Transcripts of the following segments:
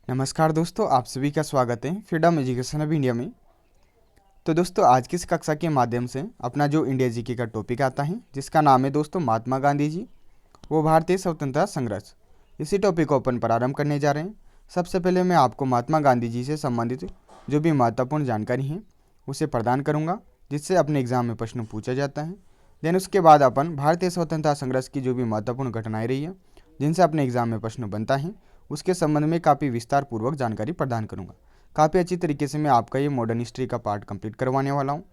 नमस्कार दोस्तों, आप सभी का स्वागत है फ्रीडम एजुकेशन ऑफ इंडिया में। तो दोस्तों, आज की इस कक्षा के माध्यम से अपना जो इंडिया जीके का टॉपिक आता है, जिसका नाम है दोस्तों महात्मा गांधी जी वो भारतीय स्वतंत्रता संघर्ष, इसी टॉपिक को अपन प्रारंभ करने जा रहे हैं। सबसे पहले मैं आपको महात्मा गांधी जी से संबंधित जो भी महत्वपूर्ण जानकारी है उसे प्रदान करूँगा, जिससे अपने एग्जाम में प्रश्न पूछा जाता है। देन उसके बाद अपन भारतीय स्वतंत्रता संघर्ष की जो भी महत्वपूर्ण घटनाएं रही है जिनसे अपने एग्जाम में प्रश्न बनता है, उसके संबंध में काफ़ी विस्तार पूर्वक जानकारी प्रदान करूंगा। काफ़ी अच्छी तरीके से मैं आपका ये मॉडर्न हिस्ट्री का पार्ट कंप्लीट करवाने वाला हूँ।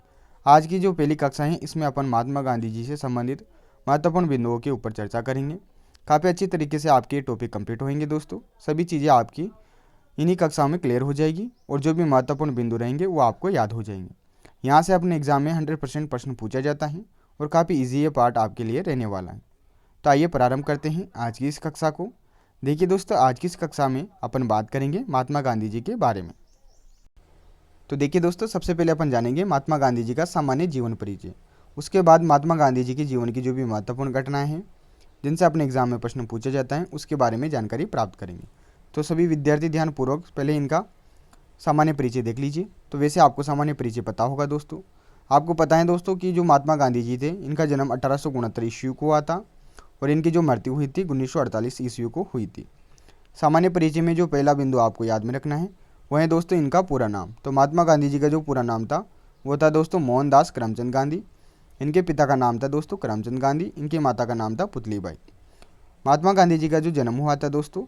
आज की जो पहली कक्षा है इसमें अपन महात्मा गांधी जी से संबंधित महत्वपूर्ण बिंदुओं के ऊपर चर्चा करेंगे। काफ़ी अच्छी तरीके से आपके ये टॉपिक कंप्लीट होंगे दोस्तों। सभी चीज़ें आपकी इन्हीं कक्षाओं में क्लियर हो जाएगी और जो भी महत्वपूर्ण बिंदु रहेंगे वो आपको याद हो जाएंगे। यहाँ से अपने एग्जाम में 100% प्रश्न पूछा जाता है और काफ़ी ईजी ये पार्ट आपके लिए रहने वाला है। तो आइए प्रारंभ करते हैं आज की इस कक्षा को। देखिए दोस्तों, आज की इस कक्षा में अपन बात करेंगे महात्मा गांधी जी के बारे में। तो देखिए दोस्तों, सबसे पहले अपन जानेंगे महात्मा गांधी जी का सामान्य जीवन परिचय। उसके बाद महात्मा गांधी जी के जीवन की जो भी महत्वपूर्ण घटनाएं हैं जिनसे अपने एग्जाम में प्रश्न पूछा जाता है उसके बारे में जानकारी प्राप्त करेंगे। तो सभी विद्यार्थी ध्यानपूर्वक पहले इनका सामान्य परिचय देख लीजिए। तो वैसे आपको सामान्य परिचय पता होगा दोस्तों। आपको पता है दोस्तों कि जो महात्मा गांधी जी थे इनका जन्म 1869 ईस्वी को हुआ था और इनकी जो मृत्यु हुई थी 1948 ईस्वी को हुई थी। सामान्य परिचय में जो पहला बिंदु आपको याद में रखना है वह है दोस्तों इनका पूरा नाम। तो महात्मा गांधी जी का जो पूरा नाम था वो था दोस्तों मोहनदास करमचंद गांधी। इनके पिता का नाम था दोस्तों करमचंद गांधी, इनकी माता का नाम था पुतलीबाई। महात्मा गांधी जी का जो जन्म हुआ था दोस्तों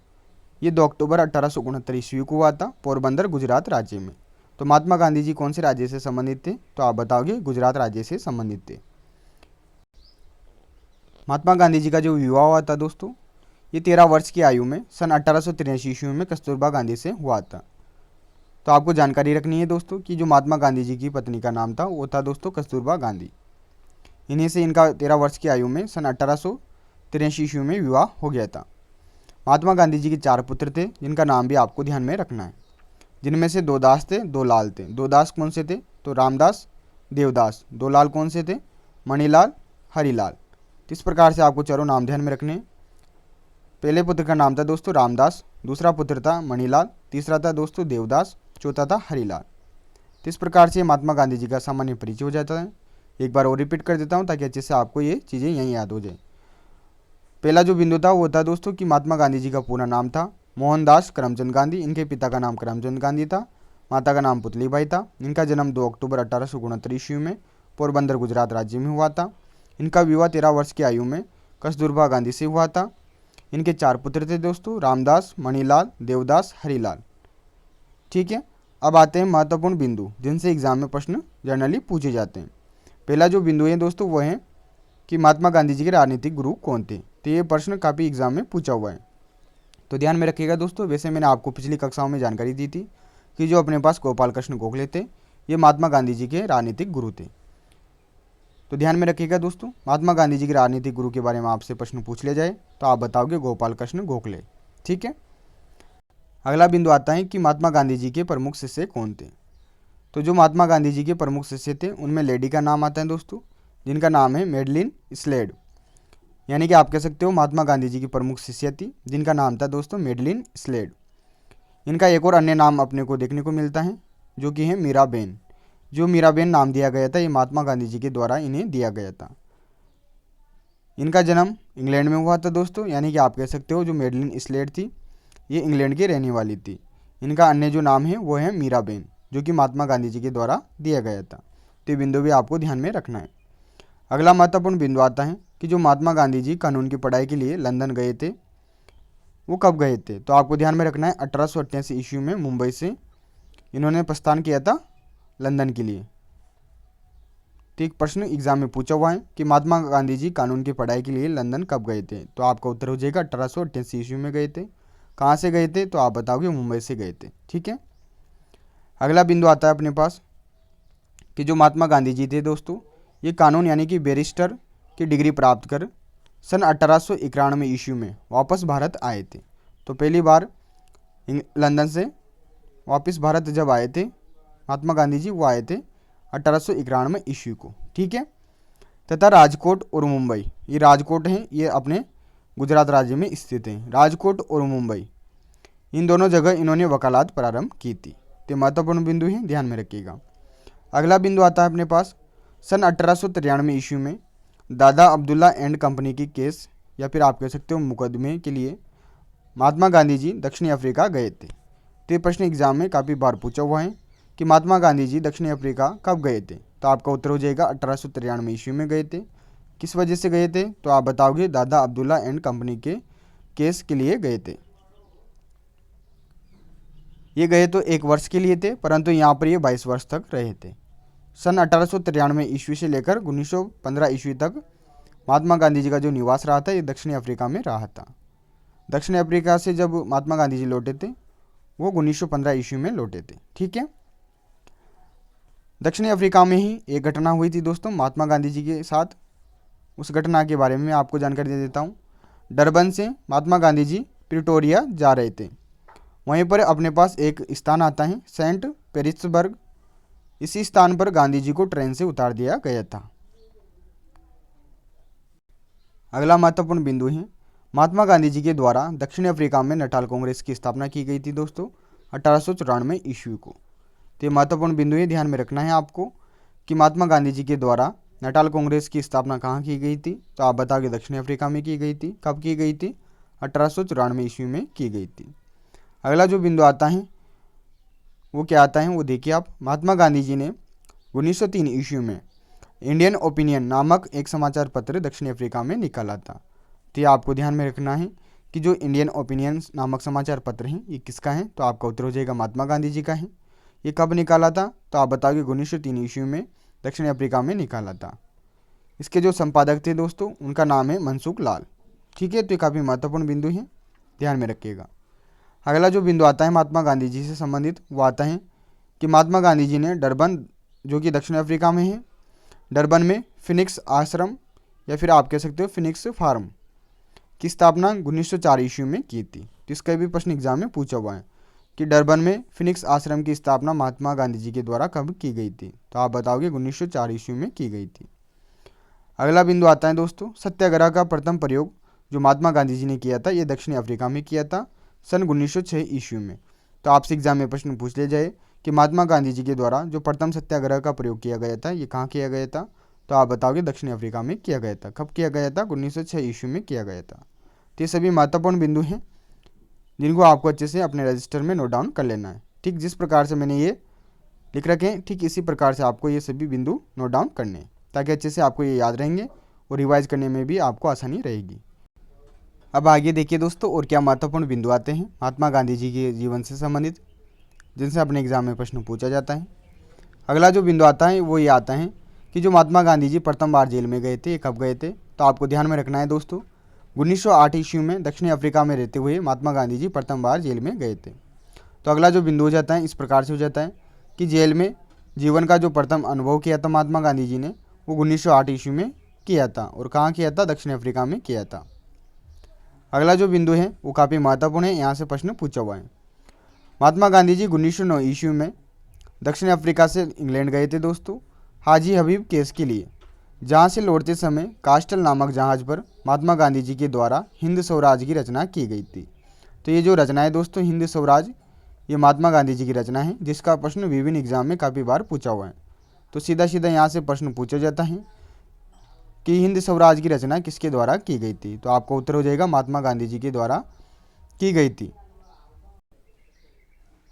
ये 2 अक्टूबर 1869 ईस्वी को हुआ था पोरबंदर गुजरात राज्य में। तो महात्मा गांधी जी कौन से राज्य से संबंधित थे? तो आप बताओगे गुजरात राज्य से संबंधित थे। महात्मा गांधी जी का जो विवाह हुआ था दोस्तों ये 13 वर्ष की आयु में सन 1883 ईस्वी में कस्तूरबा गांधी से हुआ था। तो आपको जानकारी रखनी है दोस्तों कि जो महात्मा गांधी जी की पत्नी का नाम था वो था दोस्तों कस्तूरबा गांधी। इन्हीं से इनका 13 वर्ष की आयु में सन 1883 ईस्वी में विवाह हो गया था। महात्मा गांधी जी के 4 पुत्र थे जिनका नाम भी आपको ध्यान में रखना है, जिनमें से 2 दास थे, 2 लाल थे। 2 दास कौन से थे? तो रामदास, देवदास। 2 लाल कौन से थे? मणिलाल, हरिलाल। तो इस प्रकार से आपको चारों नाम ध्यान में रखने हैं। पहले पुत्र का नाम था दोस्तों रामदास, दूसरा पुत्र था मणिलाल, तीसरा था दोस्तों देवदास, चौथा था हरिलाल। तो इस प्रकार से महात्मा गांधी जी का सामान्य परिचय हो जाता है। एक बार और रिपीट कर देता हूँ ताकि अच्छे से आपको ये चीज़ें यहीं याद हो जाए। पहला जो बिंदु था वो था दोस्तों कि महात्मा गांधी जी का पूरा नाम था मोहनदास करमचंद गांधी। इनके पिता का नाम करमचंद गांधी था, माता का नाम पुतलीबाई था। इनका जन्म 2 अक्टूबर 1869 ईस्वी में पोरबंदर गुजरात राज्य में हुआ था। इनका विवाह 13 वर्ष की आयु में कस्तूरबा गांधी से हुआ था। इनके 4 पुत्र थे दोस्तों रामदास, मणिलाल, देवदास, हरिलाल। ठीक है, अब आते हैं महत्वपूर्ण बिंदु जिनसे एग्जाम में प्रश्न जनरली पूछे जाते हैं। पहला जो बिंदु है दोस्तों वो है कि महात्मा गांधी जी के राजनीतिक गुरु कौन थे। तो ये प्रश्न काफ़ी एग्जाम में पूछा हुआ है, तो ध्यान में रखिएगा दोस्तों। वैसे मैंने आपको पिछली कक्षाओं में जानकारी दी थी कि जो अपने पास गोपाल कृष्ण गोखले थे ये महात्मा गांधी जी के राजनीतिक गुरु थे। तो ध्यान में रखिएगा दोस्तों, महात्मा गांधी जी के राजनीतिक गुरु के बारे में आपसे प्रश्न पूछ लिया जाए तो आप बताओगे गोपाल कृष्ण गोखले। ठीक है, अगला बिंदु आता है कि महात्मा गांधी जी के प्रमुख शिष्य कौन थे। तो जो महात्मा गांधी जी के प्रमुख शिष्य थे उनमें लेडी का नाम आता है दोस्तों, जिनका नाम है मेडलिन स्लेड। यानी कि आप कह सकते हो महात्मा गांधी जी की प्रमुख शिष्या थी जिनका नाम था दोस्तों मेडलिन स्लेड। इनका एक और अन्य नाम अपने को देखने को मिलता है जो कि है मीराबेन। जो मीराबेन नाम दिया गया था ये महात्मा गांधी जी के द्वारा इन्हें दिया गया था। इनका जन्म इंग्लैंड में हुआ था दोस्तों, यानी कि आप कह सकते हो जो मेडलिन स्लेड थी ये इंग्लैंड की रहने वाली थी। इनका अन्य जो नाम है वो है मीराबेन, जो कि महात्मा गांधी जी के द्वारा दिया गया था। तो ये बिंदु भी आपको ध्यान में रखना है। अगला महत्वपूर्ण बिंदु आता है कि जो महात्मा गांधी जी कानून की पढ़ाई के लिए लंदन गए थे वो कब गए थे। तो आपको ध्यान में रखना है 1888 ईस्वी में मुंबई से इन्होंने प्रस्थान किया था लंदन के लिए। तो एक प्रश्न एग्जाम में पूछा हुआ है कि महात्मा गांधी जी कानून की पढ़ाई के लिए लंदन कब गए थे। तो आपका उत्तर हो जाएगा 1888 ईस्वी में गए थे। कहाँ से गए थे? तो आप बताओगे मुंबई से गए थे। ठीक है, अगला बिंदु आता है अपने पास कि जो महात्मा गांधी जी थे दोस्तों ये कानून यानी कि बैरिस्टर की डिग्री प्राप्त कर सन 1891 ईस्वी में वापस भारत आए थे। तो पहली बार लंदन से वापस भारत जब आए थे महात्मा गांधी जी वो आए थे 1891 ईस्वी को। ठीक है, तथा राजकोट और मुंबई, ये राजकोट है ये अपने गुजरात राज्य में स्थित है। राजकोट और मुंबई इन दोनों जगह इन्होंने वकालत प्रारंभ की थी। तो महत्वपूर्ण बिंदु है, ध्यान में रखिएगा। अगला बिंदु आता है अपने पास, सन 1893 ईस्वी में दादा अब्दुल्ला एंड कंपनी की केस या फिर आप कह सकते हो मुकदमे के लिए महात्मा गांधी जी दक्षिणी अफ्रीका गए थे। तो ये प्रश्न एग्जाम में काफ़ी बार पूछा हुआ है कि महात्मा गांधी जी दक्षिणी अफ्रीका कब गए थे। तो आपका उत्तर हो जाएगा 1893 ईस्वी में गए थे। किस वजह से गए थे, तो आप बताओगे दादा अब्दुल्ला एंड कंपनी के केस के लिए गए थे। ये गए तो 1 वर्ष के लिए थे, परंतु यहाँ पर ये 22 वर्ष तक रहे थे। सन 1893 ईस्वी से लेकर 1915 ईस्वी तक महात्मा गांधी जी का जो निवास रहा था ये दक्षिणी अफ्रीका में रहा था। दक्षिण अफ्रीका से जब महात्मा गांधी जी लौटे थे वो 1915 ईस्वी में लौटे थे। ठीक है, दक्षिणी अफ्रीका में ही एक घटना हुई थी दोस्तों महात्मा गांधी जी के साथ। उस घटना के बारे में मैं आपको जानकारी दे देता हूँ। डरबन से महात्मा गांधी जी प्रिटोरिया जा रहे थे। वहीं पर अपने पास एक स्थान आता है सेंट पेरिसबर्ग। इसी स्थान पर गांधी जी को ट्रेन से उतार दिया गया था। अगला महत्वपूर्ण बिंदु है, महात्मा गांधी जी के द्वारा दक्षिण अफ्रीका में नटाल कांग्रेस की स्थापना की गई थी दोस्तों 1894 ईस्वी को। तो ये महत्वपूर्ण बिंदु है, ध्यान में रखना है आपको कि महात्मा गांधी जी के द्वारा नटाल कांग्रेस की स्थापना कहाँ की गई थी। तो आप बताओगे दक्षिण अफ्रीका में की गई थी। कब की गई थी, 1894 ईस्वी में की गई थी। अगला जो बिंदु आता है वो क्या आता है, वो देखिए आप। महात्मा गांधी जी ने 1903 ईस्वी में इंडियन ओपिनियन नामक एक समाचार पत्र दक्षिण अफ्रीका में निकाला था। तो ये आपको ध्यान में रखना है कि जो इंडियन ओपिनियन नामक समाचार पत्र है ये किसका है, तो आपका उत्तर हो जाएगा महात्मा गांधी जी का है। ये कब निकाला था, तो आप बताओगे 1903 ईस्वी में दक्षिण अफ्रीका में निकाला था। इसके जो संपादक थे दोस्तों उनका नाम है मनसुख लाल। ठीक है, तो ये काफ़ी महत्वपूर्ण बिंदु है, ध्यान में रखिएगा। अगला जो बिंदु आता है महात्मा गांधी जी से संबंधित वो आता है कि महात्मा गांधी जी ने डरबन, जो कि दक्षिण अफ्रीका में है, डरबन में फिनिक्स आश्रम या फिर आप कह सकते हो फिनिक्स फार्म की स्थापना 1904 ईस्वी में की थी। तो इसका भी प्रश्न एग्जाम में पूछा हुआ है कि डरबन में फिनिक्स आश्रम की स्थापना महात्मा गांधी जी के द्वारा कब की गई थी। तो आप बताओगे 1904 ईस्वी में की गई थी। अगला बिंदु आता है दोस्तों, सत्याग्रह का प्रथम प्रयोग जो महात्मा गांधी जी ने किया था ये दक्षिणी अफ्रीका में किया था सन 1906 ईस्वी में। तो आपसे एग्जाम में प्रश्न पूछ लिया जाए कि महात्मा गांधी जी के द्वारा जो प्रथम सत्याग्रह का प्रयोग किया गया था ये कहाँ किया गया था। तो आप बताओगे दक्षिण अफ्रीका में किया गया था। कब किया गया था, 1906 ईस्वी में किया गया था। तो ये सभी महत्वपूर्ण बिंदु हैं जिनको आपको अच्छे से अपने रजिस्टर में नोट डाउन कर लेना है। ठीक जिस प्रकार से मैंने ये लिख रखे हैं ठीक इसी प्रकार से आपको ये सभी बिंदु नोट डाउन करने हैं ताकि अच्छे से आपको ये याद रहेंगे और रिवाइज करने में भी आपको आसानी रहेगी। अब आगे देखिए दोस्तों और क्या महत्वपूर्ण बिंदु आते हैं महात्मा गांधी जी के जीवन से संबंधित जिनसे अपने एग्जाम में प्रश्न पूछा जाता है। अगला जो बिंदु आता है वो ये आता है कि जो महात्मा गांधी जी प्रथम बार जेल में गए थे कब गए थे। तो आपको ध्यान में रखना है दोस्तों 1908 ईस्वी में दक्षिणी अफ्रीका में रहते हुए महात्मा गांधी जी प्रथम बार जेल में गए थे। तो अगला जो बिंदु हो जाता है इस प्रकार से हो जाता है कि जेल में जीवन का जो प्रथम अनुभव किया था महात्मा गांधी जी ने वो 1908 ईस्वी में किया था और कहाँ किया था, दक्षिण अफ्रीका में किया था। अगला जो बिंदु है वो काफ़ी महत्वपूर्ण है, यहाँ से प्रश्न पूछा हुआ है। महात्मा गांधी जी 1909 ईस्वी में दक्षिण अफ्रीका से इंग्लैंड गए थे दोस्तों हाजी हबीब केस के लिए, जहाँ से लौटते समय कास्टल नामक जहाज़ पर महात्मा गांधी जी के द्वारा हिंद स्वराज की रचना की गई थी। तो ये जो रचना है दोस्तों हिंद स्वराज ये महात्मा गांधी जी की रचना है जिसका प्रश्न विभिन्न एग्जाम में काफ़ी बार पूछा हुआ है। तो सीधा सीधा यहाँ से प्रश्न पूछा जाता है कि हिंद स्वराज की रचना किसके द्वारा की गई थी। तो आपका उत्तर हो जाएगा महात्मा गांधी जी के द्वारा की गई थी।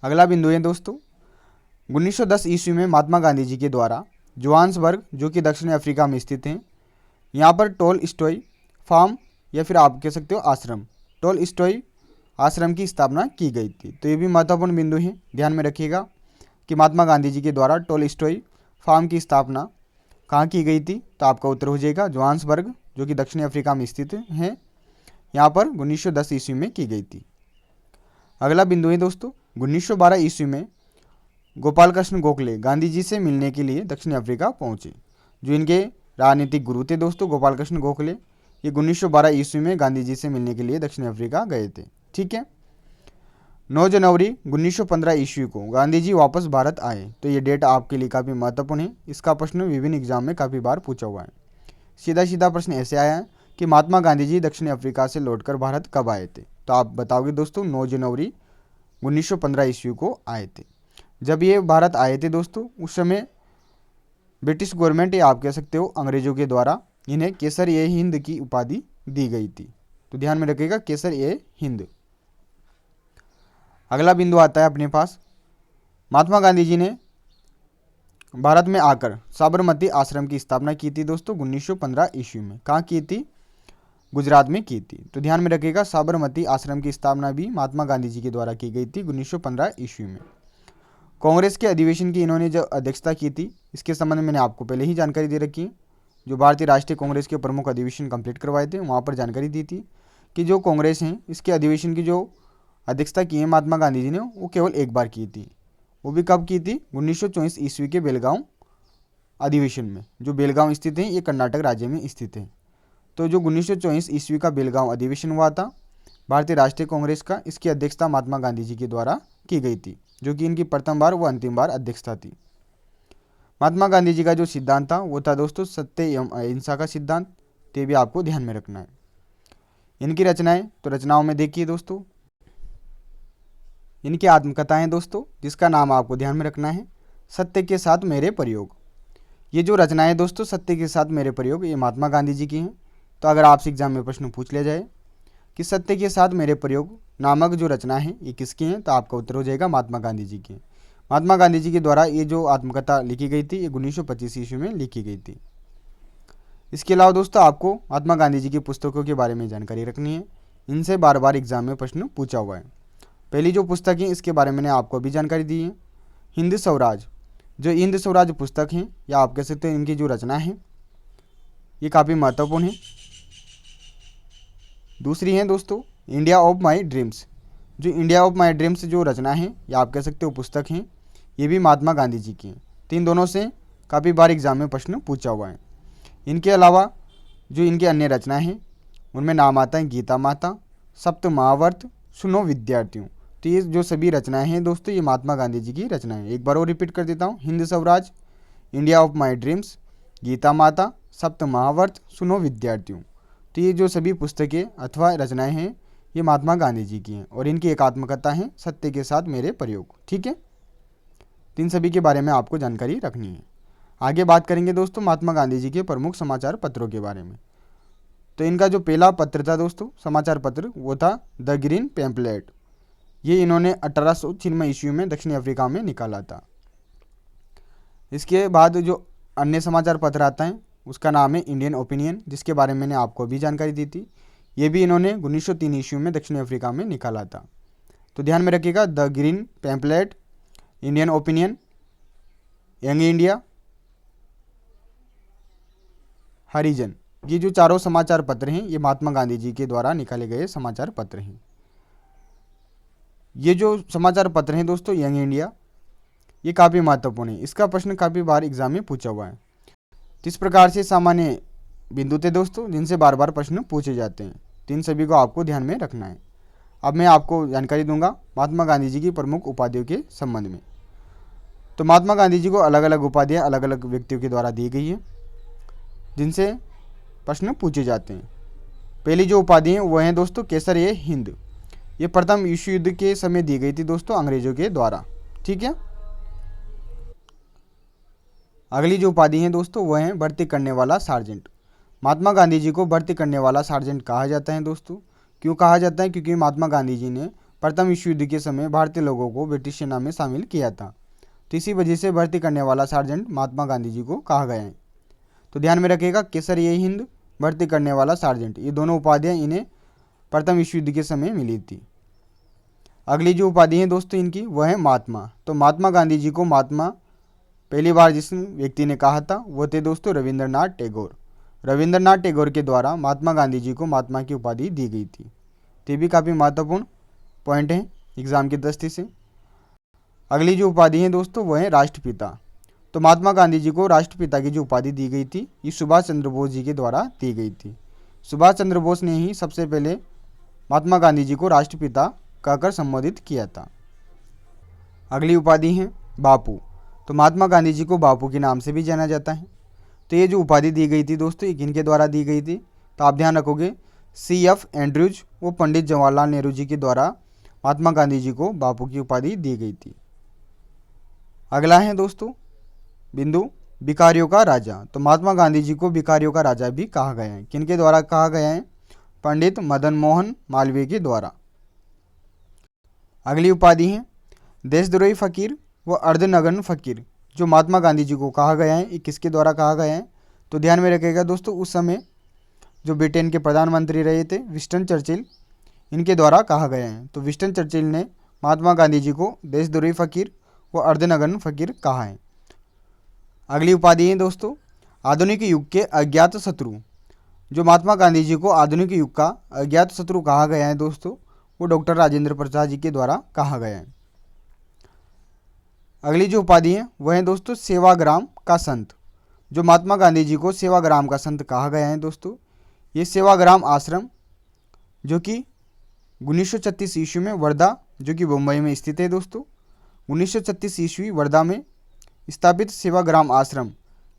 अगला बिंदु है दोस्तों 1910 ईस्वी में महात्मा गांधी जी के द्वारा जोहान्सबर्ग जो कि दक्षिण अफ्रीका में स्थित हैं यहाँ पर टोल स्टॉय फार्म या फिर आप कह सकते हो आश्रम टोल स्टॉय आश्रम की स्थापना की गई थी। तो ये भी महत्वपूर्ण बिंदु है, ध्यान में रखिएगा कि महात्मा गांधी जी के द्वारा टोल स्टॉय फार्म की स्थापना कहाँ की गई थी। तो आपका उत्तर हो जाएगा जोहान्सबर्ग जो कि दक्षिण अफ्रीका में स्थित है, यहाँ पर 1910 ईस्वी में की गई थी। अगला बिंदु है दोस्तों 1912 ईस्वी में गोपाल कृष्ण गोखले गांधी जी से मिलने के लिए दक्षिण अफ्रीका पहुँचे। जो इनके राजनीतिक गुरु थे दोस्तों गोपाल कृष्ण गोखले, ये 1912 ईस्वी में गांधी जी से मिलने के लिए दक्षिण अफ्रीका गए थे। ठीक है, 9 जनवरी 1915 ईस्वी को गांधी जी वापस भारत आए। तो ये डेट आपके लिए काफ़ी महत्वपूर्ण है, इसका प्रश्न विभिन्न एग्जाम में काफ़ी बार पूछा हुआ है। सीधा सीधा प्रश्न ऐसे आया है कि महात्मा गांधी जी दक्षिण अफ्रीका से लौटकर भारत कब आए थे। तो आप बताओगे दोस्तों 9 जनवरी 1915 ईस्वी को आए थे। जब ये भारत आए थे दोस्तों, उस समय ब्रिटिश गवर्नमेंट या आप कह सकते हो अंग्रेजों के द्वारा इन्हें केसर ए हिंद की उपाधि दी गई थी। तो ध्यान में रखिएगा, केसर ए हिंद। अगला बिंदु आता है अपने पास, महात्मा गांधी जी ने भारत में आकर साबरमती आश्रम की स्थापना की थी दोस्तों 1915 ईस्वी में। कहाँ की थी? गुजरात में की थी। तो ध्यान में रखिएगा, साबरमती आश्रम की स्थापना भी महात्मा गांधी जी के द्वारा की गई थी 1915 ईस्वी में। कांग्रेस के अधिवेशन की इन्होंने जो अध्यक्षता की थी, इसके संबंध में मैंने आपको पहले ही जानकारी दे रखी है। जो भारतीय राष्ट्रीय कांग्रेस के प्रमुख अधिवेशन कंप्लीट करवाए थे, वहाँ पर जानकारी दी थी कि जो कांग्रेस हैं, इसके अधिवेशन की जो अध्यक्षता की है महात्मा गांधी जी ने, वो केवल एक बार की थी। वो भी कब की थी? 1924 ईस्वी के बेलगांव अधिवेशन में। जो बेलगांव स्थित है, ये कर्नाटक राज्य में स्थित है। तो जो 1924 ईस्वी का बेलगांव अधिवेशन हुआ था भारतीय राष्ट्रीय कांग्रेस का, इसकी अध्यक्षता महात्मा गांधी जी के द्वारा की गई थी, जो कि इनकी प्रथम बार व अंतिम बार अध्यक्षता थी। महात्मा गांधी जी का जो सिद्धांत था वो था दोस्तों सत्य एवं अहिंसा का सिद्धांत। ये भी आपको ध्यान में रखना है। इनकी रचनाएं, तो रचनाओं में देखिए दोस्तों, इनकी आत्मकथाएं दोस्तों, जिसका नाम आपको ध्यान में रखना है सत्य के साथ मेरे प्रयोग। ये जो रचनाएं दोस्तों सत्य के साथ मेरे प्रयोग, ये महात्मा गांधी जी की हैं। तो अगर आपसे एग्जाम में प्रश्न पूछ लिया जाए कि सत्य के साथ मेरे प्रयोग नामक जो रचना है ये किसकी हैं, तो आपका उत्तर हो जाएगा महात्मा गांधी जी की। महात्मा गांधी जी के द्वारा ये जो आत्मकथा लिखी गई थी, ये 1925 ईस्वी में लिखी गई थी। इसके अलावा दोस्तों आपको महात्मा गांधी जी की पुस्तकों के बारे में जानकारी रखनी है। इनसे बार बार एग्जाम में प्रश्न पूछा हुआ है। पहली जो पुस्तक है, इसके बारे में मैंने आपको अभी जानकारी दी है, हिंद स्वराज। जो हिंद स्वराज पुस्तक है, या आप कह सकते हैं इनकी जो रचना है, ये काफ़ी महत्वपूर्ण है। दूसरी है दोस्तों इंडिया ऑफ माई ड्रीम्स। जो इंडिया ऑफ माई ड्रीम्स जो रचना है, या आप कह सकते हो पुस्तक हैं, ये भी महात्मा गांधी जी की हैं। तीन दोनों से काफ़ी बार एग्जाम में प्रश्न पूछा हुआ है। इनके अलावा जो इनकी अन्य रचनाएं हैं, उनमें नाम आता है गीता माता, सप्त महावर्त, सुनो विद्यार्थियों। तो ये जो सभी रचनाएं हैं दोस्तों, ये महात्मा गांधी जी की रचनाएं हैं। एक बार और रिपीट कर देता हूँ, Hind Swaraj, India of my dreams, Gita Mata, सप्त महावर्त, सुनो विद्यार्थियों। तो ये जो सभी पुस्तकें अथवा रचनाएं हैं, ये महात्मा गांधी जी की हैं और इनकी एक आत्मकथा है सत्य के साथ मेरे प्रयोग। ठीक है, इन सभी के बारे में आपको जानकारी रखनी है। आगे बात करेंगे दोस्तों महात्मा गांधी जी के प्रमुख समाचार पत्रों के बारे में। तो इनका जो पहला पत्र था दोस्तों, समाचार पत्र, वो था द ग्रीन पैम्पलेट। ये इन्होंने 1896 ईस्वी में दक्षिण अफ्रीका में निकाला था। इसके बाद जो अन्य समाचार पत्र आता है, उसका नाम है इंडियन ओपिनियन, जिसके बारे में मैंने आपको भी जानकारी दी थी। ये भी इन्होंने 1903 ईस्वी में दक्षिण अफ्रीका में निकाला था। तो ध्यान में रखिएगा, the green pamphlet, Indian opinion, young India, Harijan, ये जो चारों समाचार पत्र हैं, ये महात्मा गांधी जी के द्वारा निकाले गए समाचार पत्र हैं। ये जो समाचार पत्र हैं दोस्तों, यंग इंडिया, ये काफ़ी महत्वपूर्ण है। इसका प्रश्न काफ़ी बार एग्जाम में पूछा हुआ है। तो इस प्रकार से सामान्य बिंदु थे दोस्तों, जिनसे बार बार प्रश्न पूछे जाते हैं। तो इन सभी को आपको ध्यान में रखना है। अब मैं आपको जानकारी दूंगा महात्मा गांधी जी की प्रमुख उपाधियों के संबंध में। तो महात्मा गांधी जी को अलग अलग उपाधियाँ अलग अलग व्यक्तियों के द्वारा दी गई है, जिनसे प्रश्न पूछे जाते हैं। पहली जो उपाधि है वो है दोस्तों केसर ए हिंद। ये प्रथम विश्व युद्ध के समय दी गई थी दोस्तों अंग्रेजों के द्वारा। ठीक है, अगली जो उपाधि है दोस्तों वो है भर्ती करने वाला सार्जेंट। महात्मा गांधी जी को भर्ती करने वाला सार्जेंट कहा जाता है दोस्तों। क्यों कहा जाता है? क्योंकि महात्मा गांधी जी ने प्रथम विश्व युद्ध के समय भारतीय लोगों को ब्रिटिश सेना में शामिल किया था। तो इसी वजह से भर्ती करने वाला सार्जेंट महात्मा गांधी जी को कहा गया है। तो ध्यान में रखिएगा, केसर ए हिंद, भर्ती करने वाला सार्जेंट, ये दोनों उपाधियाँ इन्हें प्रथम विश्व युद्ध के समय मिली थी। अगली जो उपाधि है दोस्तों इनकी वह है महात्मा। तो महात्मा गांधी जी को महात्मा पहली बार जिस व्यक्ति ने कहा था वो थे दोस्तों रविंद्रनाथ टैगोर। रविंद्रनाथ टैगोर के द्वारा महात्मा गांधी जी को महात्मा की उपाधि दी गई थी। तो ये भी काफ़ी महत्वपूर्ण पॉइंट है एग्जाम की दृष्टि से। अगली जो उपाधि है दोस्तों वह है राष्ट्रपिता। तो महात्मा गांधी जी को राष्ट्रपिता की जो उपाधि दी गई थी, ये सुभाष चंद्र बोस जी के द्वारा दी गई थी। सुभाष चंद्र बोस ने ही सबसे पहले महात्मा गांधी जी को राष्ट्रपिता कहकर संबोधित किया था। अगली उपाधि है बापू। तो महात्मा गांधी जी को बापू के नाम से भी जाना जाता है। तो ये जो उपाधि दी गई थी दोस्तों, ये किनके द्वारा दी गई थी? तो आप ध्यान रखोगे, CF एंड्रयूज, वो पंडित जवाहरलाल नेहरू जी के द्वारा महात्मा गांधी जी को बापू की उपाधि दी गई थी। अगला है दोस्तों बिंदु, भिखारियों का राजा। तो महात्मा गांधी जी को भिखारियों का राजा भी कहा गया है। किनके द्वारा कहा गया है? पंडित मदन मोहन मालवीय के द्वारा। अगली उपाधि है देशद्रोही फकीर व अर्धनग्न फकीर। जो महात्मा गांधी जी को कहा गया है, ये किसके द्वारा कहा गया है? तो ध्यान में रखिएगा दोस्तों, उस समय जो ब्रिटेन के प्रधानमंत्री रहे थे विंस्टन चर्चिल, इनके द्वारा कहा गया है। तो विंस्टन चर्चिल ने महात्मा गांधी जी को देशद्रोही फकीर व अर्धनग्न फकीर कहा है। अगली उपाधि है दोस्तों आधुनिक युग के अज्ञात शत्रु। जो महात्मा गांधी जी को आधुनिक युग का अज्ञात शत्रु कहा गया है दोस्तों, वो डॉक्टर राजेंद्र प्रसाद जी के द्वारा कहा गया है। अगली जो उपाधि है वह है दोस्तों सेवाग्राम का संत। जो महात्मा गांधी जी को सेवाग्राम का संत कहा गया है दोस्तों, ये सेवाग्राम आश्रम जो कि 1936 ईस्वी में वर्धा, जो कि मुंबई में स्थित है दोस्तों, 1936 ईस्वी वर्धा में स्थापित सेवाग्राम आश्रम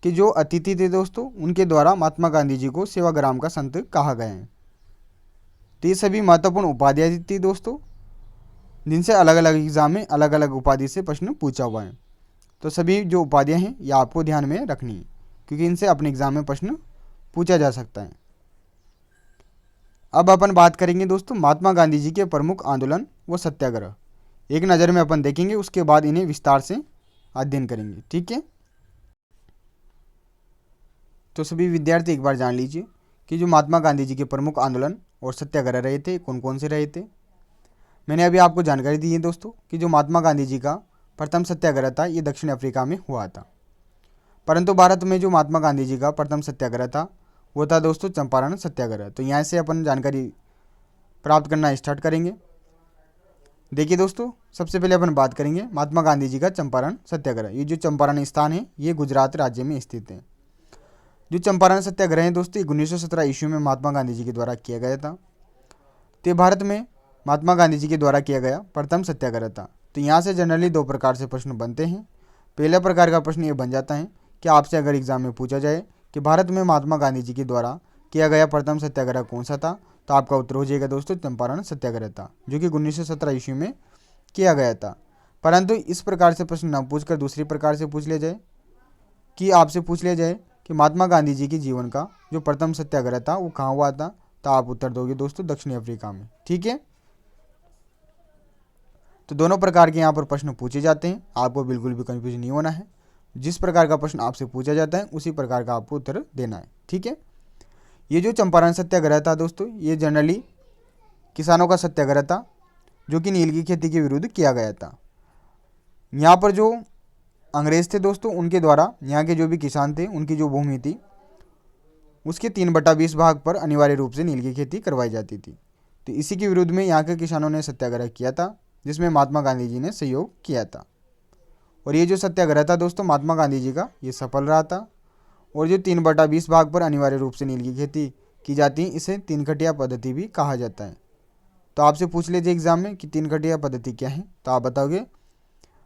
के जो अतिथि थे दोस्तों, उनके द्वारा महात्मा गांधी जी को सेवाग्राम का संत कहा गया है। तो ये सभी महत्वपूर्ण उपाधियाँ थी दोस्तों, जिनसे अलग अलग एग्जाम में अलग अलग उपाधि से प्रश्न पूछा हुआ है। तो सभी जो उपाधियाँ हैं ये आपको ध्यान में रखनी है, क्योंकि इनसे अपने एग्जाम में प्रश्न पूछा जा सकता है। अब अपन बात करेंगे दोस्तों महात्मा गांधी जी के प्रमुख आंदोलन व सत्याग्रह। एक नज़र में अपन देखेंगे, उसके बाद इन्हें विस्तार से अध्ययन करेंगे। ठीक है, तो सभी विद्यार्थी एक बार जान लीजिए कि जो महात्मा गांधी जी के प्रमुख आंदोलन और सत्याग्रह रहे थे कौन कौन से रहे थे। मैंने अभी आपको जानकारी दी है दोस्तों कि जो महात्मा गांधी जी का प्रथम सत्याग्रह था ये दक्षिण अफ्रीका में हुआ था, परंतु भारत में जो महात्मा गांधी जी का प्रथम सत्याग्रह था वो था दोस्तों चंपारण सत्याग्रह। तो यहाँ से अपन जानकारी प्राप्त करना स्टार्ट करेंगे। देखिए दोस्तों, सबसे पहले अपन बात करेंगे महात्मा गांधी जी का चंपारण सत्याग्रह। ये जो चंपारण स्थान है ये गुजरात राज्य में स्थित है। जो चंपारण सत्याग्रह है दोस्तों 1917 ईस्वी में महात्मा गांधी जी के द्वारा किया गया था। तो भारत में महात्मा गांधी जी के द्वारा किया गया प्रथम सत्याग्रह था। तो यहाँ से जनरली दो प्रकार से प्रश्न बनते हैं। पहला प्रकार का प्रश्न ये बन जाता है कि आपसे अगर एग्जाम में पूछा जाए कि भारत में महात्मा गांधी जी के द्वारा किया गया प्रथम सत्याग्रह कौन सा था, तो आपका उत्तर हो जाएगा दोस्तों चंपारण सत्याग्रह था, जो कि 1917 ईस्वी में किया गया था। परंतु इस प्रकार से प्रश्न न पूछकर दूसरी प्रकार से पूछ लिया जाए कि आपसे पूछ लिया जाए कि महात्मा गांधी जी के जीवन का जो प्रथम सत्याग्रह था वो कहाँ हुआ था, तो आप उत्तर दोगे दोस्तों दक्षिण अफ्रीका में। ठीक है, तो दोनों प्रकार के यहाँ पर प्रश्न पूछे जाते हैं, आपको बिल्कुल भी कंफ्यूज नहीं होना है। जिस प्रकार का प्रश्न आपसे पूछा जाता है उसी प्रकार का आपको उत्तर देना है। ठीक है, ये जो चंपारण सत्याग्रह था दोस्तों ये जनरली किसानों का सत्याग्रह था, जो कि नील की खेती के विरुद्ध किया गया था। यहाँ पर जो अंग्रेज थे दोस्तों उनके द्वारा यहाँ के जो भी किसान थे उनकी जो भूमि थी उसके 3/20 भाग पर अनिवार्य रूप से नील की खेती करवाई जाती थी। तो इसी के विरुद्ध में यहाँ के किसानों ने सत्याग्रह किया था, जिसमें महात्मा गांधी जी ने सहयोग किया था। और ये जो सत्याग्रह था दोस्तों महात्मा गांधी जी का ये सफल रहा था। और जो 3/20 भाग पर अनिवार्य रूप से नील की खेती की जाती है इसे 3 खटिया पद्धति भी कहा जाता है। तो आपसे पूछ लीजिए एग्जाम में कि 3 खटिया पद्धति क्या है, तो आप बताओगे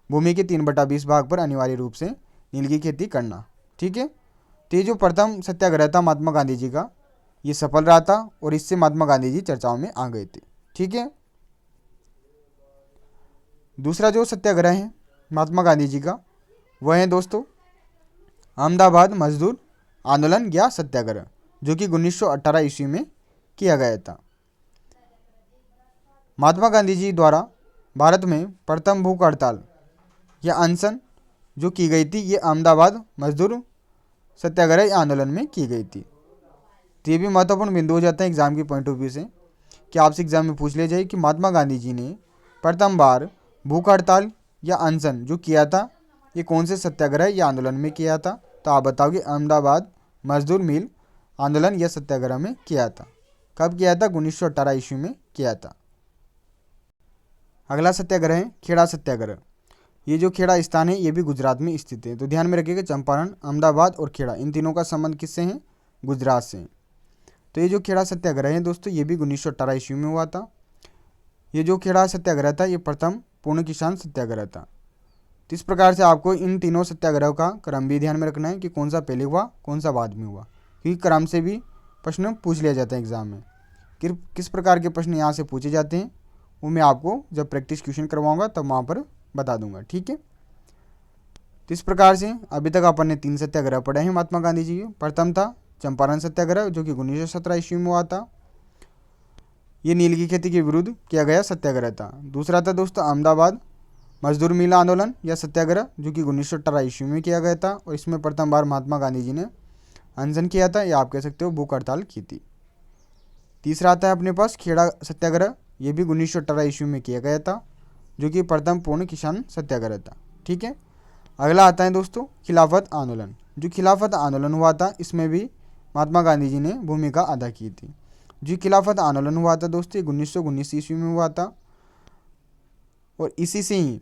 भूमि के 3/20 भाग पर अनिवार्य रूप से नील की खेती करना। ठीक है, तो ये जो प्रथम सत्याग्रह था महात्मा गांधी जी का ये सफल रहा था और इससे महात्मा गांधी जी चर्चाओं में आ गए थे। ठीक है, दूसरा जो सत्याग्रह है महात्मा गांधी जी का वह है दोस्तों अहमदाबाद मजदूर आंदोलन या सत्याग्रह, जो कि 1918 ईस्वी में किया गया था। महात्मा गांधी जी द्वारा भारत में प्रथम भूख हड़ताल या अनशन जो की गई थी ये अहमदाबाद मजदूर सत्याग्रह या आंदोलन में की गई थी। तो ये भी महत्वपूर्ण बिंदु हो जाता है एग्जाम की पॉइंट ऑफ व्यू से कि आपसे एग्जाम में पूछ लिया जाए कि महात्मा गांधी जी ने प्रथम बार भूख हड़ताल या अनशन जो किया था ये कौन से सत्याग्रह या आंदोलन में किया था, तो आप बताओगे अहमदाबाद मजदूर मिल आंदोलन या सत्याग्रह में किया था। कब किया था? 1918 ईस्वी में किया था। अगला सत्याग्रह है खेड़ा सत्याग्रह। ये जो खेड़ा स्थान है ये भी गुजरात में स्थित है। तो ध्यान में रखिएगा चंपारण, अहमदाबाद और खेड़ा इन तीनों का संबंध किससे है? गुजरात से। तो ये जो खेड़ा सत्याग्रह है दोस्तों ये भी 1918 ईस्वी में हुआ था। ये जो खेड़ा सत्याग्रह था ये प्रथम पूर्ण किसान सत्याग्रह था। तो इस प्रकार से आपको इन तीनों सत्याग्रह का क्रम भी ध्यान में रखना है कि कौन सा पहले हुआ कौन सा बाद में हुआ, क्योंकि क्रम से भी प्रश्न पूछ लिया जाता है एग्जाम में। किस प्रकार के प्रश्न यहाँ से पूछे जाते हैं वो मैं आपको जब प्रैक्टिस क्वेश्चन करवाऊंगा तब वहाँ पर बता दूंगा, ठीक है। तो इस प्रकार से अभी तक अपन ने 3 सत्याग्रह पढ़े हैं महात्मा गांधी जी के। प्रथम था चंपारण सत्याग्रह जो कि 1917 ईस्वी में हुआ था। ये नील की खेती के विरुद्ध किया गया सत्याग्रह था। दूसरा था दोस्तों अहमदाबाद मजदूर मिल आंदोलन या सत्याग्रह जो कि 1918 ईस्वी में किया गया था, और इसमें प्रथम बार महात्मा गांधी जी ने अनशन किया था, या आप कह सकते हो भूख हड़ताल की थी। तीसरा आता है अपने पास खेड़ा सत्याग्रह, ये भी 1918 ईस्वी में किया गया था, जो कि प्रथम पूर्ण किसान सत्याग्रह था, ठीक है। अगला आता है दोस्तों खिलाफत आंदोलन। जो खिलाफत आंदोलन हुआ था इसमें भी महात्मा गांधी जी ने भूमिका अदा की थी। जो खिलाफत आंदोलन हुआ था दोस्तों 1919 ईस्वी में हुआ था, और इसी से ही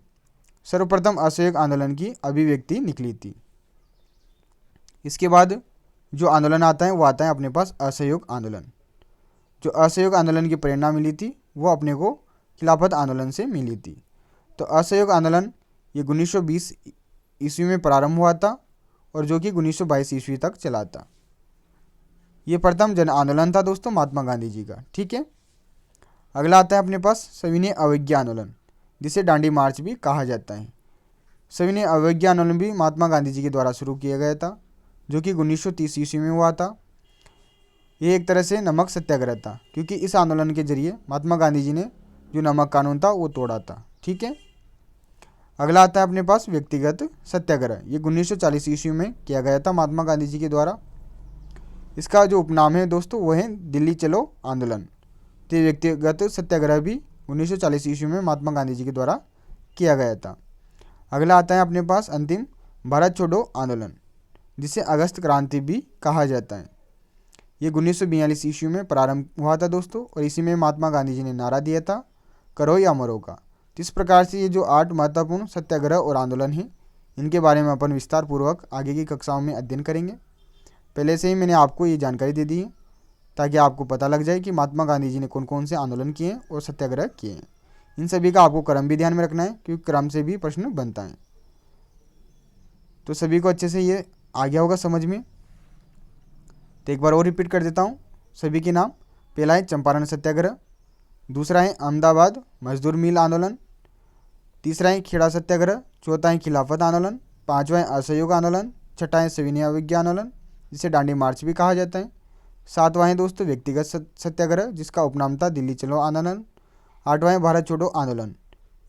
सर्वप्रथम असहयोग आंदोलन की अभिव्यक्ति निकली थी। इसके बाद जो आंदोलन आता है वो आता है अपने पास असहयोग आंदोलन। जो असहयोग आंदोलन की प्रेरणा मिली थी वो अपने को खिलाफत आंदोलन से मिली थी। तो असहयोग आंदोलन ये 1920 ईस्वी में प्रारंभ हुआ था, और जो कि 1922 ईस्वी तक चला था। ये प्रथम जन आंदोलन था दोस्तों महात्मा गांधी जी का, ठीक है। अगला आता है अपने पास सविनय अवज्ञा आंदोलन, जिसे डांडी मार्च भी कहा जाता है। सविनय अवज्ञा आंदोलन भी महात्मा गांधी जी के द्वारा शुरू किया गया था, जो कि 1930 ईस्वी में हुआ था। ये एक तरह से नमक सत्याग्रह था, क्योंकि इस आंदोलन के जरिए महात्मा गांधी जी ने जो नमक कानून था वो तोड़ा था, ठीक है। अगला आता है अपने पास व्यक्तिगत सत्याग्रह। ये 1940 ईस्वी में किया गया था महात्मा गांधी जी के द्वारा। इसका जो उपनाम है दोस्तों वो है दिल्ली चलो आंदोलन। तो व्यक्तिगत सत्याग्रह भी 1940 ईस्वी में महात्मा गांधी जी के द्वारा किया गया था। अगला आता है अपने पास अंतिम भारत छोड़ो आंदोलन, जिसे अगस्त क्रांति भी कहा जाता है। ये 1942 ईस्वी में प्रारंभ हुआ था दोस्तों, और इसी में महात्मा गांधी जी ने नारा दिया था करो या मरो का। तो इस प्रकार से ये जो 8 महत्वपूर्ण सत्याग्रह और आंदोलन हैं इनके बारे में अपन विस्तार पूर्वक आगे की कक्षाओं में अध्ययन करेंगे। पहले से ही मैंने आपको ये जानकारी दे दी है ताकि आपको पता लग जाए कि महात्मा गांधी जी ने कौन कौन से आंदोलन किए हैं और सत्याग्रह किए हैं। इन सभी का आपको क्रम भी ध्यान में रखना है, क्योंकि क्रम से भी प्रश्न बनता है। तो सभी को अच्छे से ये आ गया होगा समझ में। तो एक बार और रिपीट कर देता हूँ सभी के नाम। पहला है चंपारण सत्याग्रह, दूसरा है अहमदाबाद मजदूर मिल आंदोलन, तीसरा है खेड़ा सत्याग्रह, चौथा है खिलाफत आंदोलन, पांचवा है असहयोग आंदोलन, छठा है सविनय अवज्ञा आंदोलन जिसे डांडी मार्च भी कहा जाता है, सातवां है दोस्तों व्यक्तिगत सत्याग्रह जिसका उपनाम था दिल्ली चलो आंदोलन, आठवां है भारत छोड़ो आंदोलन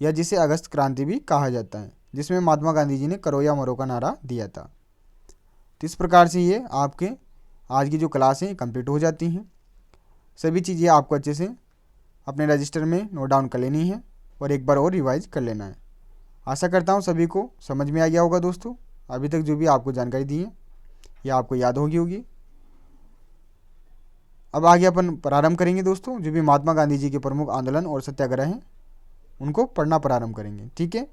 या जिसे अगस्त क्रांति भी कहा जाता है, जिसमें महात्मा गांधी जी ने करो या मरो का नारा दिया था। तो इस प्रकार से ये आपके आज की जो क्लास है कंप्लीट हो जाती हैं। सभी चीज़ें आपको अच्छे से अपने रजिस्टर में नोट डाउन कर लेनी है और एक बार और रिवाइज कर लेना है। आशा करता हूँ सभी को समझ में आ गया होगा दोस्तों। अभी तक जो भी आपको जानकारी दी है ये आपको याद होगी। अब आगे अपन प्रारंभ करेंगे दोस्तों, जो भी महात्मा गांधी जी के प्रमुख आंदोलन और सत्याग्रह हैं उनको पढ़ना प्रारंभ करेंगे, ठीक है।